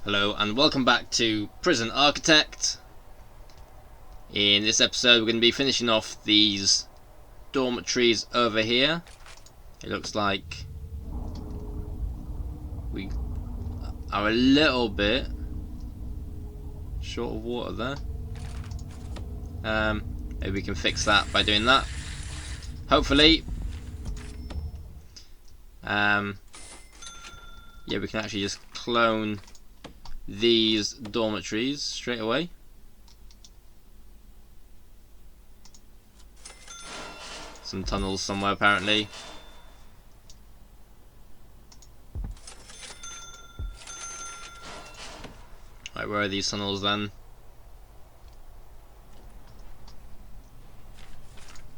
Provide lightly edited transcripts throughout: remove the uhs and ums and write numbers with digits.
Hello and welcome back to Prison Architect. In this episode we're going to be finishing off these dormitories over here. It looks like we are a little bit short of water there. Maybe we can fix that by doing that. Hopefully. Yeah, we can actually just clone these dormitories straight away. Some tunnels somewhere apparently. Right, where are these tunnels then?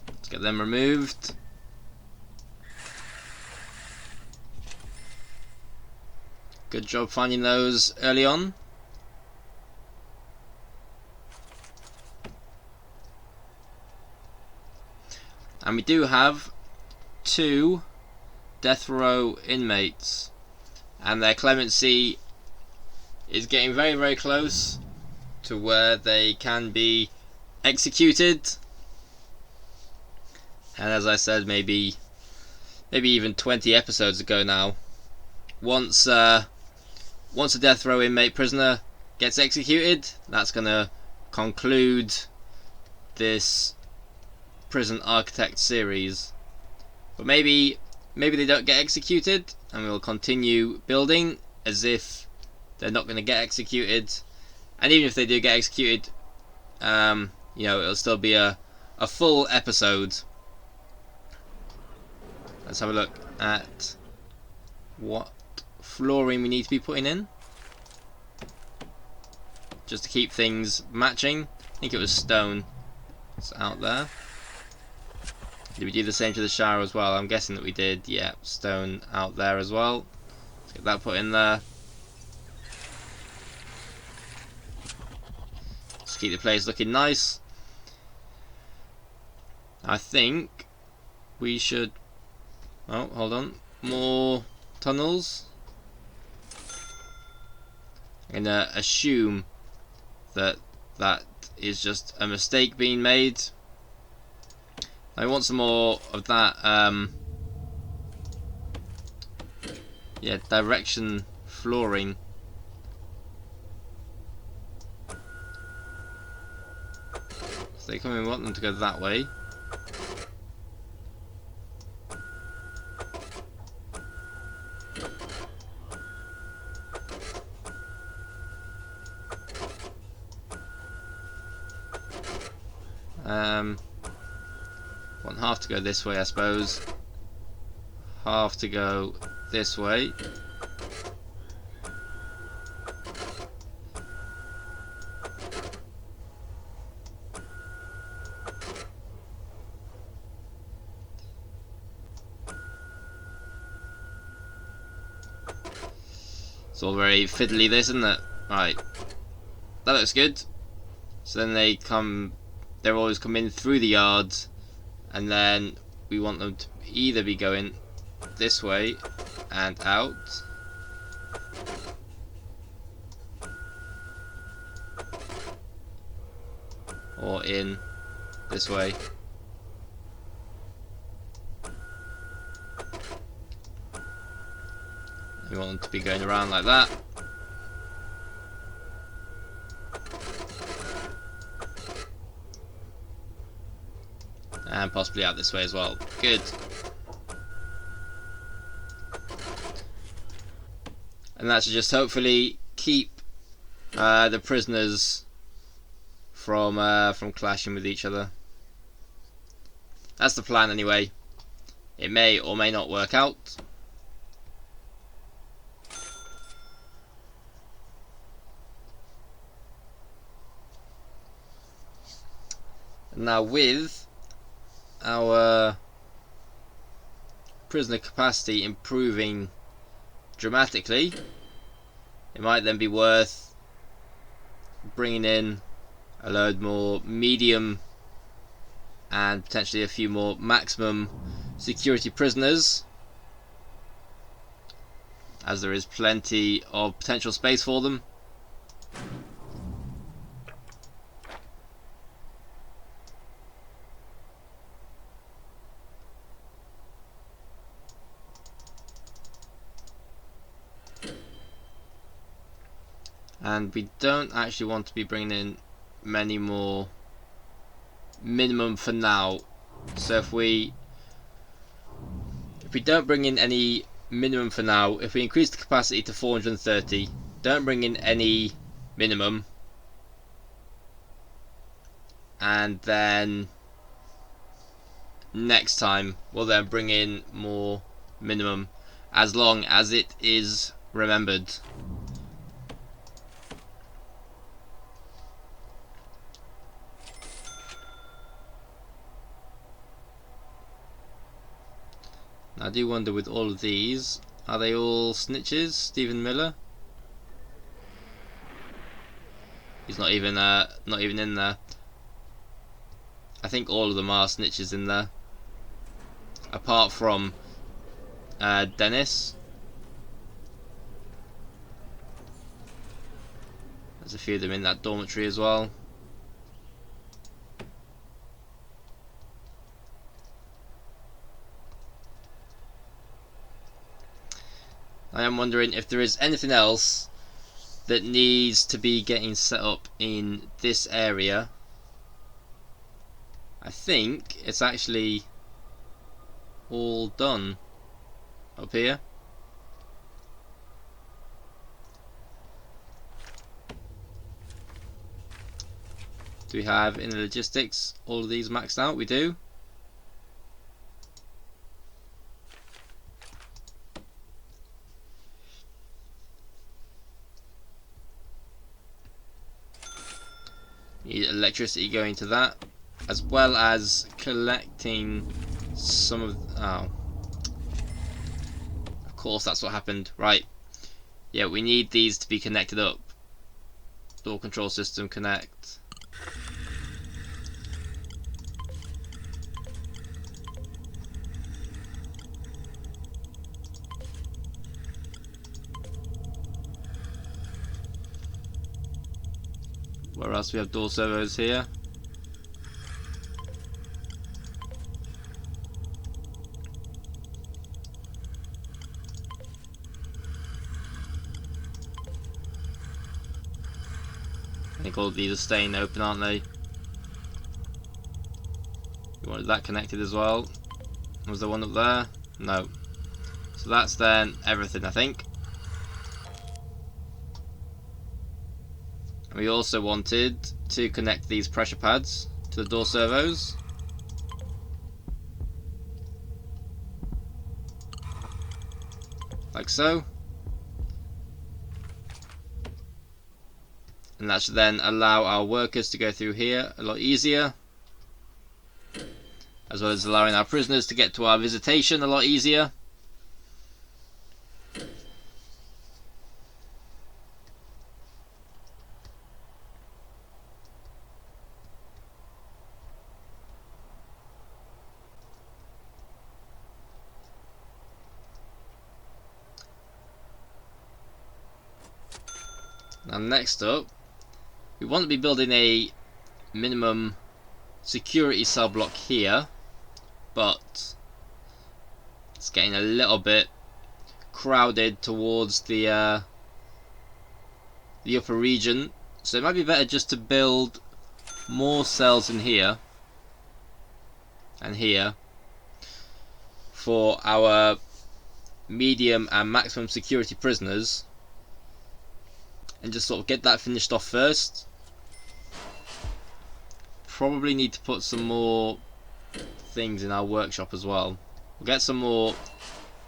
Let's get them removed. Good job finding those early on. And we do have 2 death row inmates, and their clemency is getting very, very close to where they can be executed. And as I said, maybe even 20 episodes ago now, once a death row inmate prisoner gets executed, that's gonna conclude this Prison Architect series. But maybe they don't get executed and we'll continue building as if they're not going to get executed. And even if they do get executed, it'll still be a full episode. Let's have a look at what flooring we need to be putting in, just to keep things matching. I think it was stone. It's out there. Did we do the same to the shower as well? I'm guessing that we did. Yeah, stone out there as well. Let's get that put in there. Just keep the place looking nice. I think we should... Oh, hold on. More tunnels. I'm going to assume that is just a mistake being made. I want some more of that direction flooring. So they come in, we want them to go that way. Want half to go this way, I suppose. Half to go this way. It's all very fiddly, this, isn't it? Right, that looks good. So then they're always coming through the yards, and then we want them to either be going this way and out, or in this way. We want them to be going around like that. And possibly out this way as well. Good. And that should just hopefully keep the prisoners from clashing with each other. That's the plan anyway. It may or may not work out. Now with our prisoner capacity improving dramatically, it might then be worth bringing in a load more medium and potentially a few more maximum security prisoners, as there is plenty of potential space for them. And we don't actually want to be bringing in many more minimum for now. So if we don't bring in any minimum for now, if we increase the capacity to 430, don't bring in any minimum, and then next time we'll then bring in more minimum, as long as it is remembered. I do wonder with all of these, are they all snitches? Stephen Miller? He's not even in there. I think all of them are snitches in there, apart from Dennis. There's a few of them in that dormitory as well. I am wondering if there is anything else that needs to be getting set up in this area. I think it's actually all done up here. Do we have in the logistics all of these maxed out? We do. Need electricity going to that, as well as collecting some of... oh, of course that's what happened. Right, yeah, we need these to be connected up. Door control system connect. Where else we have door servos here? I think all of these are staying open, aren't they? You wanted that connected as well. Was there one up there? No. So that's then everything, I think. We also wanted to connect these pressure pads to the door servos. Like so. And that should then allow our workers to go through here a lot easier, as well as allowing our prisoners to get to our visitation a lot easier. Now next up, we want to be building a minimum security cell block here, but it's getting a little bit crowded towards the upper region, so it might be better just to build more cells in here and here for our medium and maximum security prisoners, and just sort of get that finished off first. Probably need to put some more things in our workshop as well. We'll get some more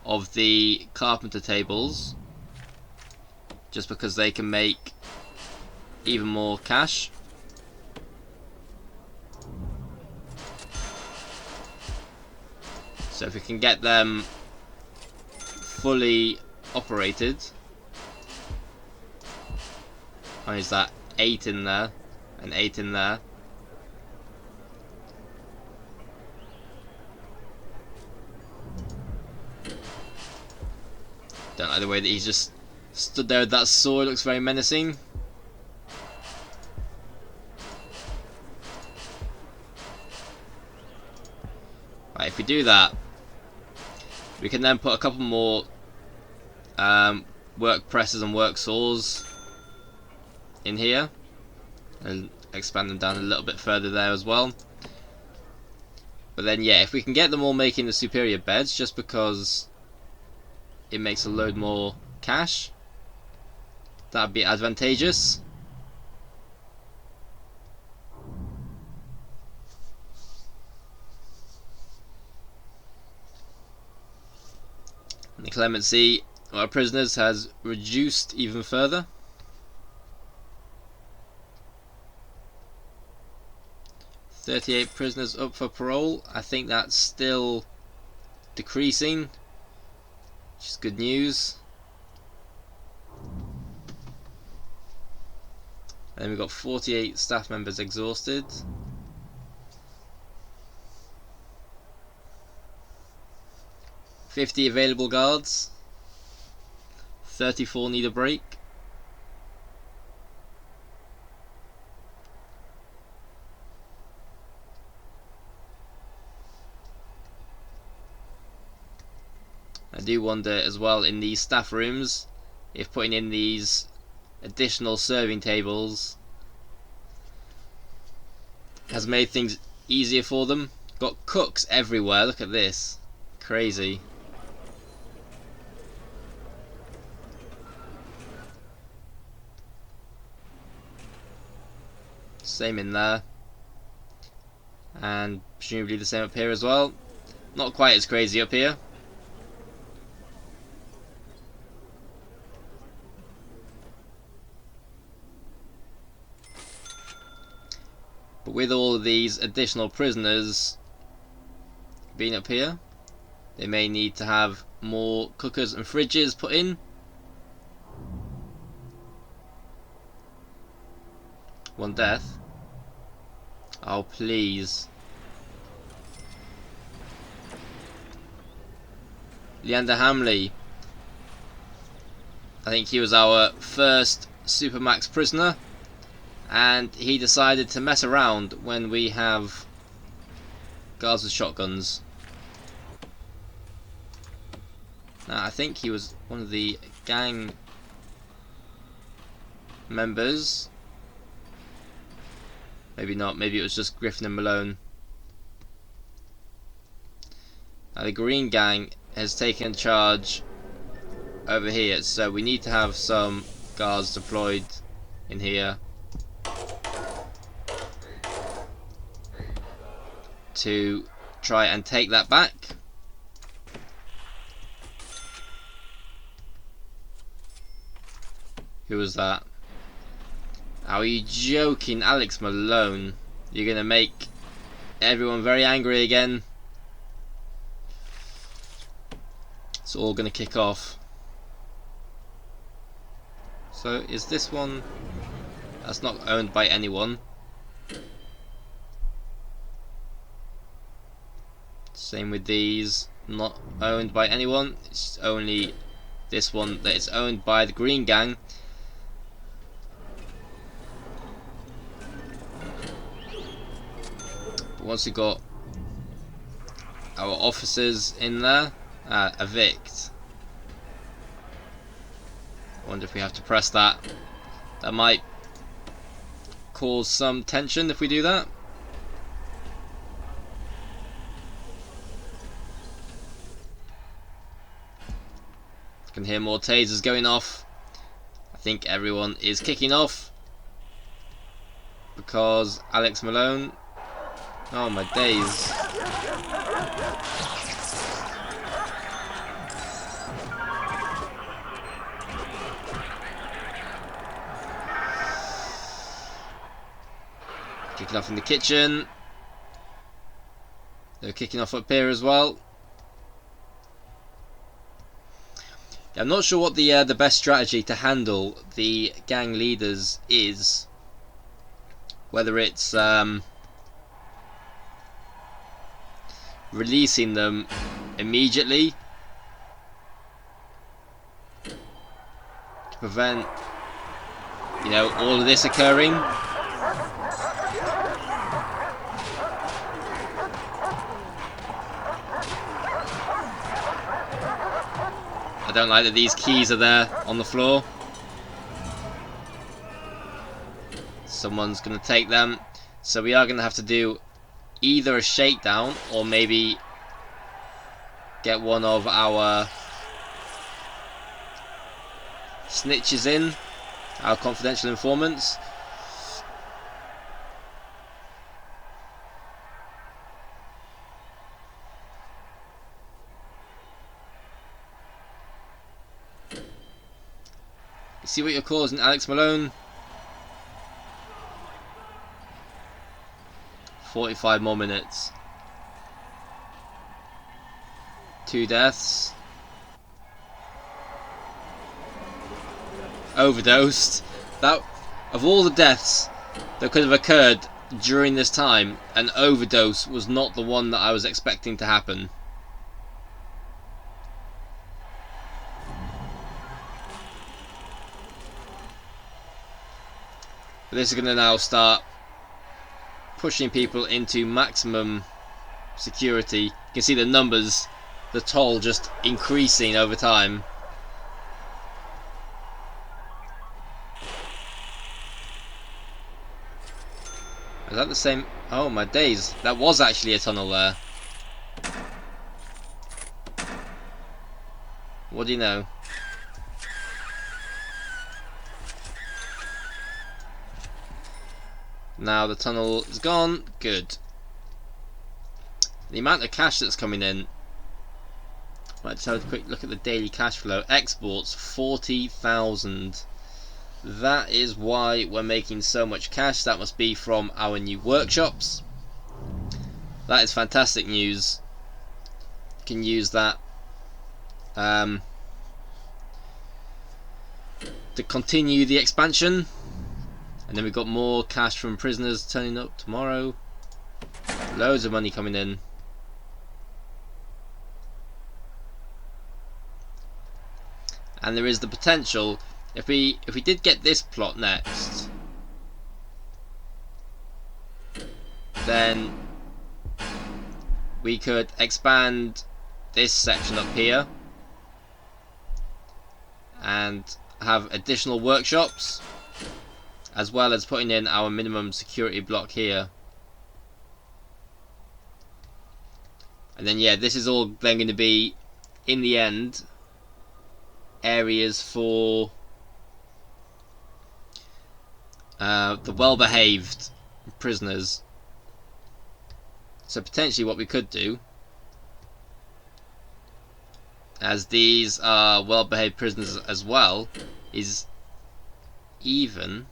of the carpenter tables, just because they can make even more cash. So if we can get them fully operated. And is that 8 in there and 8 in there? Don't like the way that he's just stood there with that sword. Looks very menacing. Right, if we do that, we can then put a couple more work presses and work saws in here, and expand them down a little bit further there as well. But then yeah, if we can get them all making the superior beds, just because it makes a load more cash, that'd be advantageous. And the clemency of our prisoners has reduced even further. "38 prisoners up for parole." I think that's still decreasing, which is good news. And then we've got 48 staff members exhausted. "50 available guards." 34 need a break. I do wonder as well, in these staff rooms, if putting in these additional serving tables has made things easier for them. Got cooks everywhere, look at this. Crazy. Same in there. And presumably the same up here as well. Not quite as crazy up here. But with all of these additional prisoners being up here, they may need to have more cookers and fridges put in. One death. Oh please. Leander Hamley. I think he was our first Supermax prisoner, and he decided to mess around when we have guards with shotguns. Now I think he was one of the gang members. Maybe not, maybe it was just Griffin and Malone. Now the Green Gang has taken charge over here, so we need to have some guards deployed in here to try and take that back. Who was that? Are you joking, Alex Malone? You're gonna make everyone very angry again. It's all gonna kick off. So is this one? That's not owned by anyone. Same with these, not owned by anyone. It's only this one that is owned by the Green Gang. But once we got our officers in there, evict. I wonder if we have to press that. That might cause some tension if we do that. I can hear more tasers going off. I think everyone is kicking off because Alex Malone. Oh my days. Kicking off in the kitchen. They're kicking off up here as well. I'm not sure what the best strategy to handle the gang leaders is. Whether it's releasing them immediately to prevent, you know, all of this occurring. I don't like that these keys are there on the floor. Someone's going to take them. So we are going to have to do either a shakedown or maybe get one of our snitches in, our confidential informants. You see what you're causing, Alex Malone? 45 more minutes. 2 deaths. Overdosed. That, of all the deaths that could have occurred during this time, an overdose was not the one that I was expecting to happen. But this is going to now start pushing people into maximum security. You can see the numbers, the toll just increasing over time. Is that the same? Oh my days, that was actually a tunnel there. What do you know? Now the tunnel is gone. Good. The amount of cash that's coming in. Let's have a quick look at the daily cash flow. Exports 40,000. That is why we're making so much cash. That must be from our new workshops. That is fantastic news. Can use that to continue the expansion. And then we've got more cash from prisoners turning up tomorrow. Loads of money coming in. And there is the potential, if we did get this plot next, then we could expand this section up here and have additional workshops, as well as putting in our minimum security block here. And then yeah, this is all then going to be, in the end, areas for the well-behaved prisoners. So potentially what we could do, as these are well-behaved prisoners as well, is even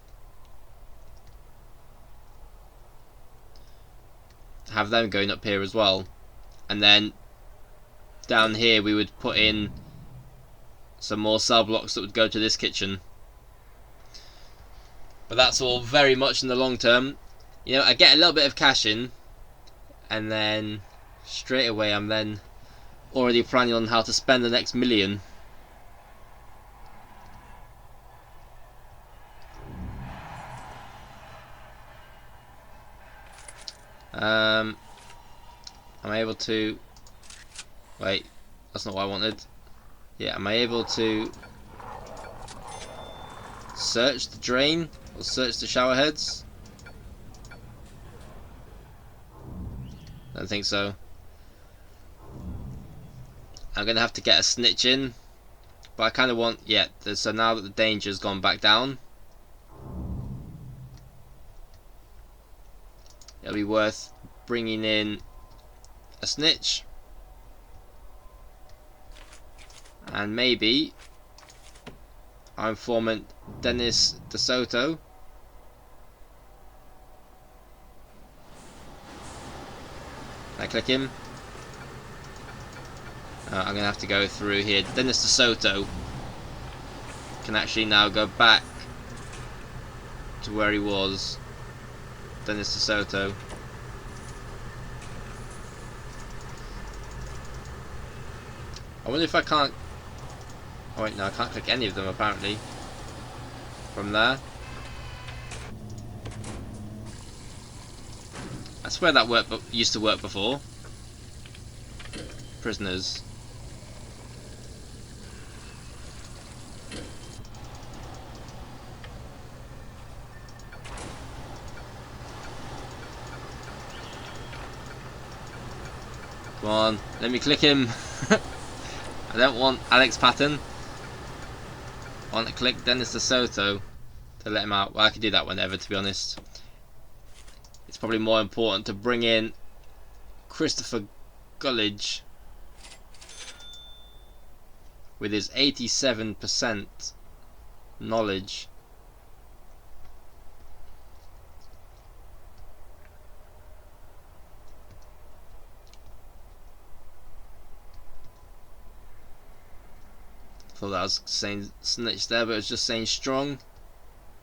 have them going up here as well. And then down here we would put in some more cell blocks that would go to this kitchen. But that's all very much in the long term. You know, I get a little bit of cash in, and then straight away I'm then already planning on how to spend the next million. Am I able to... Wait, that's not what I wanted. Yeah, am I able to search the drain or search the shower heads? Don't think so. I'm gonna have to get a snitch in, but I kind of want, yeah. So now that the danger's gone back down, it'll be worth bringing in a snitch. And maybe our informant Dennis DeSoto. Can I click him? I'm going to have to go through here. Dennis DeSoto can actually now go back to where he was. Dennis DeSoto. I wonder if I can't... Oh wait, no, I can't click any of them apparently from there. I swear that used to work before. Prisoners. Come on, let me click him. I don't want Alex Patton. I want to click Dennis DeSoto to let him out. Well, I could do that whenever, to be honest. It's probably more important to bring in Christopher Gullidge with his 87% knowledge. Thought that was saying snitch there, but it was just saying strong.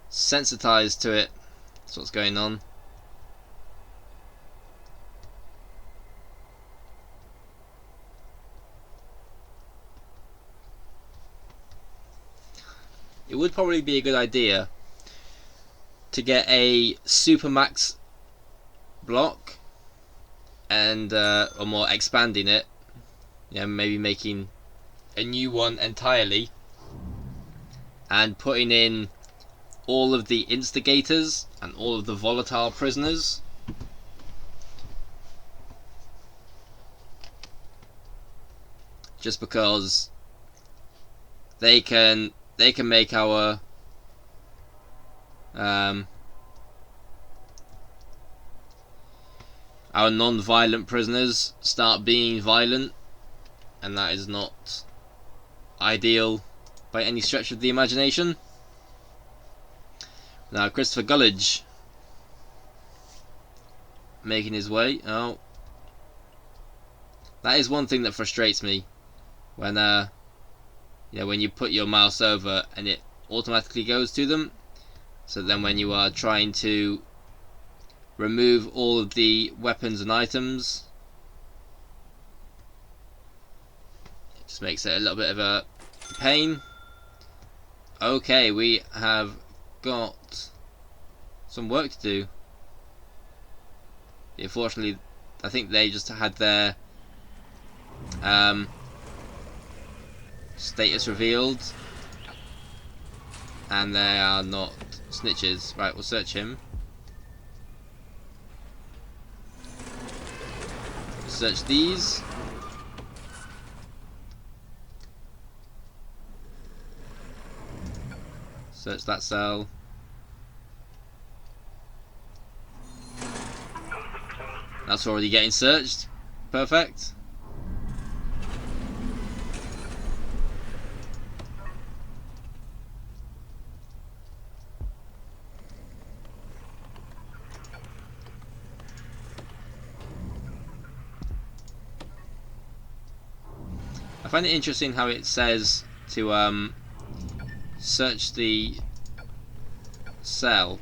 Sensitized to it. That's what's going on. It would probably be a good idea to get a Supermax block and or more expanding it. Yeah, maybe making a new one entirely and putting in all of the instigators and all of the volatile prisoners. Just because they can make our non-violent prisoners start being violent, and that is not ideal by any stretch of the imagination. Now Christopher Gullidge making his way. Oh, that is one thing that frustrates me when when you put your mouse over and it automatically goes to them. So then when you are trying to remove all of the weapons and items, it just makes it a little bit of a pain. Okay, we have got some work to do. Unfortunately, I think they just had their status revealed, and they are not snitches. Right, we'll search him. Search these. Search that cell. That's already getting searched. Perfect. I find it interesting how it says to search the cell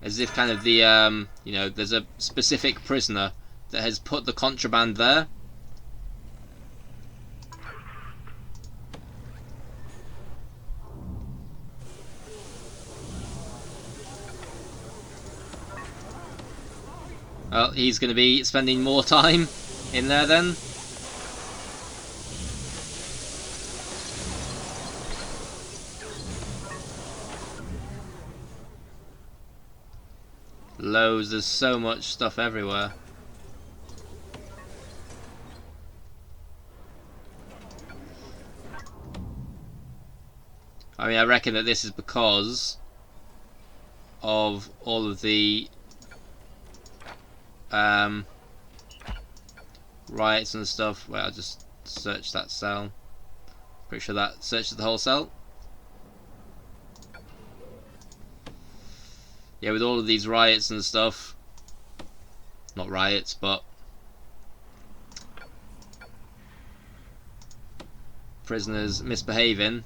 as if kind of the there's a specific prisoner that has put the contraband there. Well, he's going to be spending more time in there then. Loads, there's so much stuff everywhere. I mean, I reckon that this is because of all of the riots and stuff. Wait, I'll just search that cell. Pretty sure that searches the whole cell. Yeah, with all of these riots and stuff. Not riots, but prisoners misbehaving.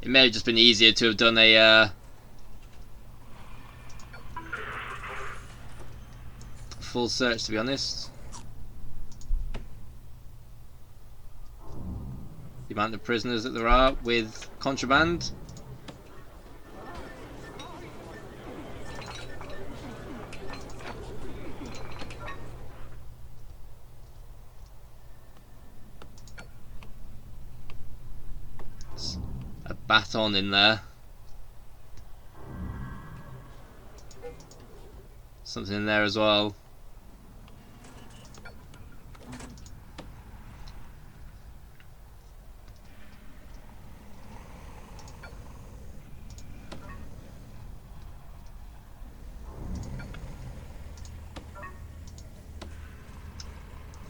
It may have just been easier to have done a full search, to be honest. The amount of prisoners that there are with contraband. baton in there. Something in there as well.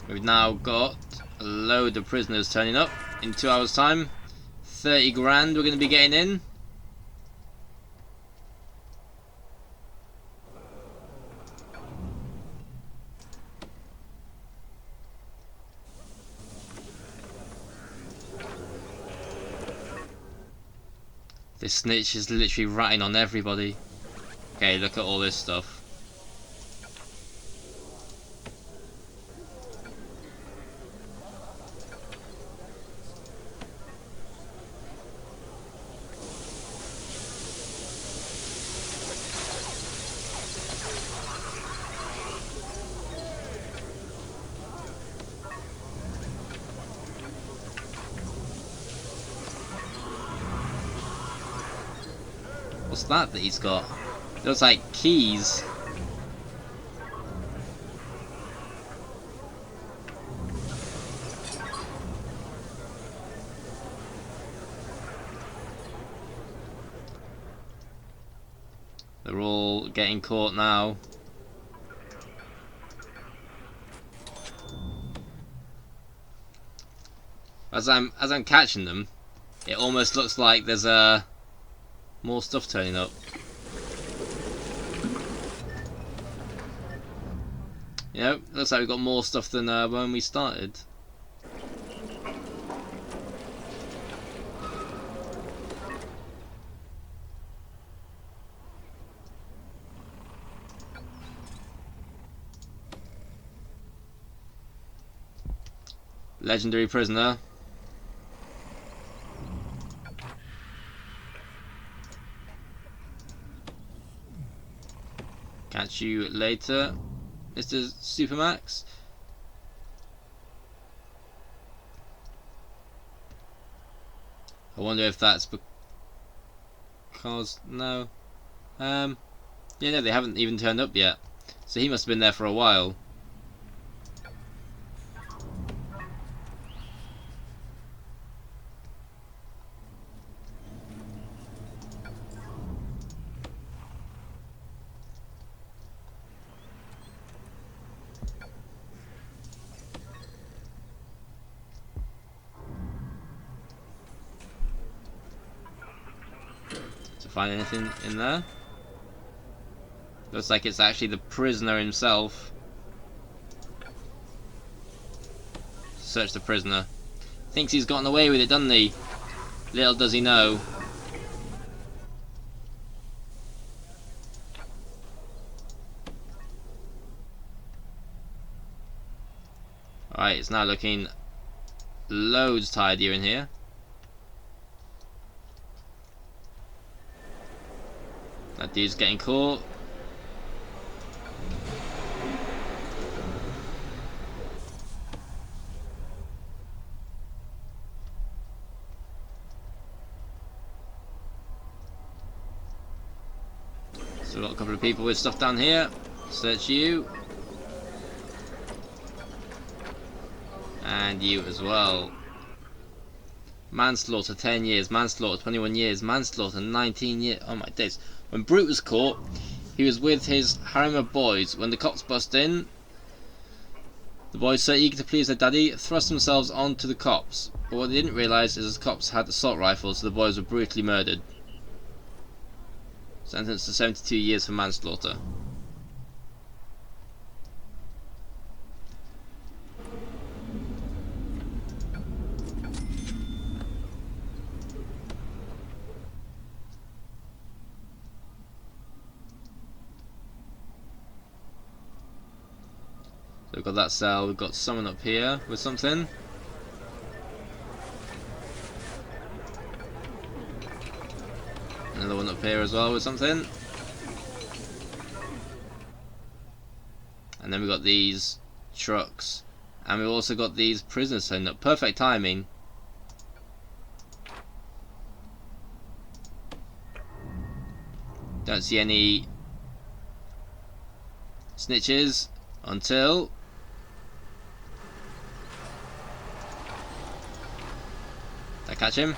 We've now got a load of prisoners turning up in 2 hours time. 30 grand we're going to be getting in. This snitch is literally ratting on everybody. Okay, look at all this stuff. What's that he's got? It looks like keys. They're all getting caught now. As I'm catching them, it almost looks like there's more stuff turning up. Yep, looks like we've got more stuff than when we started. Legendary prisoner. Catch you later, Mr. Supermax. I wonder if that's because no. Yeah, no, they haven't even turned up yet. So he must have been there for a while. Find anything in there? Looks like it's actually the prisoner himself. Search the prisoner. Thinks he's gotten away with it, doesn't he? Little does he know. Alright, it's now looking loads tidier in here. That dude's getting caught. So we've got a couple of people with stuff down here. Search you. And you as well. Manslaughter 10 years, manslaughter 21 years, manslaughter 19 years. Oh my days. When Brute was caught, he was with his harem of boys. When the cops bust in, the boys, so eager to please their daddy, thrust themselves onto the cops. But what they didn't realise is the cops had assault rifles, so the boys were brutally murdered. Sentenced to 72 years for manslaughter. So we've got that cell, we've got someone up here with something. Another one up here as well with something. And then we've got these trucks. And we've also got these prisoners turning up. Perfect timing. Don't see any snitches until I catch him.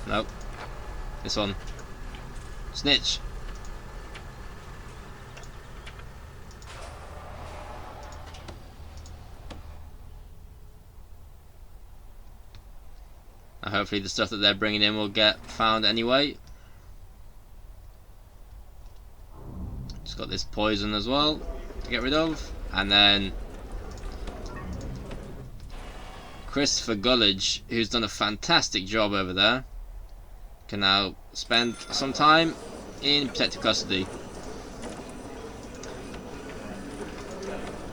Nope. This one. Snitch. Now hopefully the stuff that they're bringing in will get found anyway. Just got this poison as well to get rid of. And then Christopher Gullidge, who's done a fantastic job over there, can now spend some time in protective custody.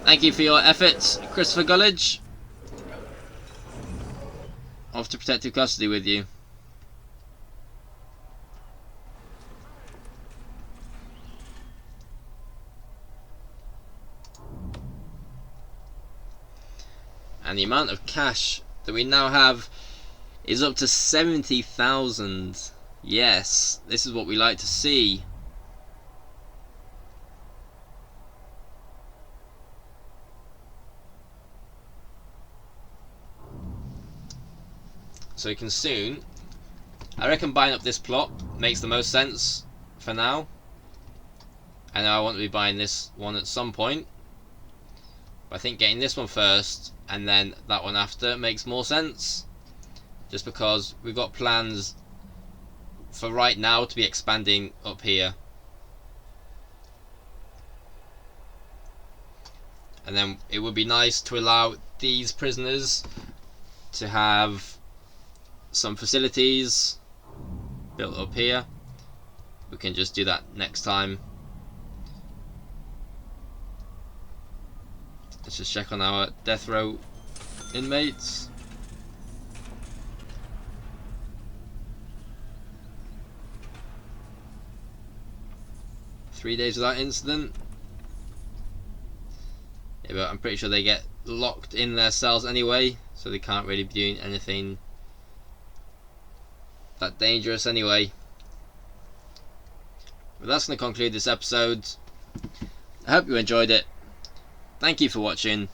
Thank you for your efforts, Christopher Gullidge. Off to protective custody with you. And the amount of cash that we now have is up to 70,000. Yes, this is what we like to see. So we can soon, I reckon buying up this plot makes the most sense for now. I know I want to be buying this one at some point, but I think getting this one first and then that one after makes more sense, just because we've got plans for right now to be expanding up here, and then it would be nice to allow these prisoners to have some facilities built up here. We can just do that next time. Let's just check on our death row inmates. Three days without incident. Yeah, but I'm pretty sure they get locked in their cells anyway, so they can't really be doing anything that dangerous anyway. But that's going to conclude this episode. I hope you enjoyed it. Thank you for watching,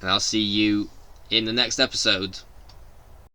and I'll see you in the next episode.